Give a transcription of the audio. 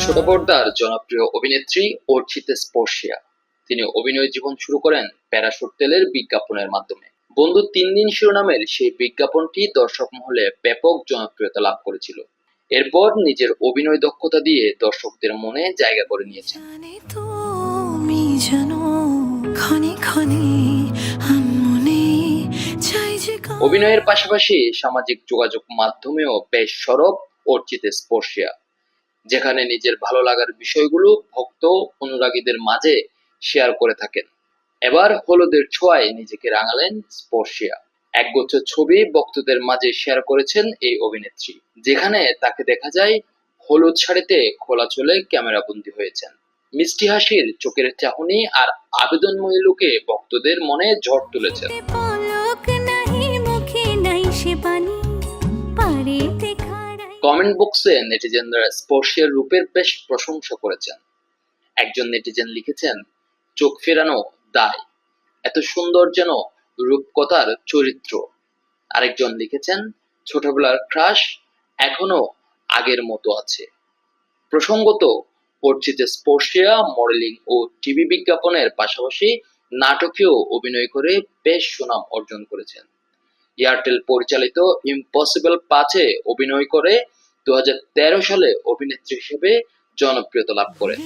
ছোট পর্দার জনপ্রিয় অভিনেত্রী অর্চিতা স্পর্শিয়া। তিনি অভিনয় জীবন শুরু করেন প্যারাশুট তেলের বিজ্ঞাপনের মাধ্যমে। বন্ধু ৩ দিন শিরোনামের সেই বিজ্ঞাপনটি দর্শক মহলে ব্যাপক জনপ্রিয়তা লাভ করেছিল। এরপর নিজের অভিনয় দক্ষতা দিয়ে দর্শকদের মনে জায়গা করে নিয়েছেন। অভিনয়ের পাশাপাশি সামাজিক যোগাযোগ মাধ্যমেও বেশ সরব অর্চিতা স্পর্শিয়া, যেখানে নিজের ভালো লাগার বিষয়গুলো ভক্ত অনুরাগীদের মাঝে শেয়ার করে থাকেন। এবার হলুদের ছোঁয়ায় নিজেকে রাঙালেন স্পর্শিয়া। একগুচ্ছ ছবি ভক্তদের মাঝে শেয়ার করেছেন এই অভিনেত্রী, যেখানে তাকে দেখা যায় হলুদ শাড়িতে খোলা চুলে ক্যামেরাবন্দী হয়েছেন। মিষ্টি হাসির, চোখের চাহনি আর আবেদনময়ী লুকে ভক্তদের মনে ঝড় তুলেছেন। কমেন্ট বক্সে নেটিজেনরা স্পর্শিয়ার রূপের বেশ প্রশংসা করেছেন। একজন নেটিজেন লিখেছেন, চোখ ফেরানো দায়, এত সুন্দর যেন রূপকথার চরিত্র। আরেকজন লিখেছেন, ছোটবেলার ক্রাশ এখনো আগের মতো আছে। প্রসঙ্গত, অর্চিতা স্পর্শিয়া মডেলিং ও টিভি বিজ্ঞাপনের পাশাপাশি নাটকেও অভিনয় করে বেশ সুনাম অর্জন করেছেন। এয়ারটেল পরিচালিত ইম্পসিবল ৫-এ অভিনয় করে ২০১৩ সালে অভিনেত্রী হিসেবে জনপ্রিয়তা লাভ করেন।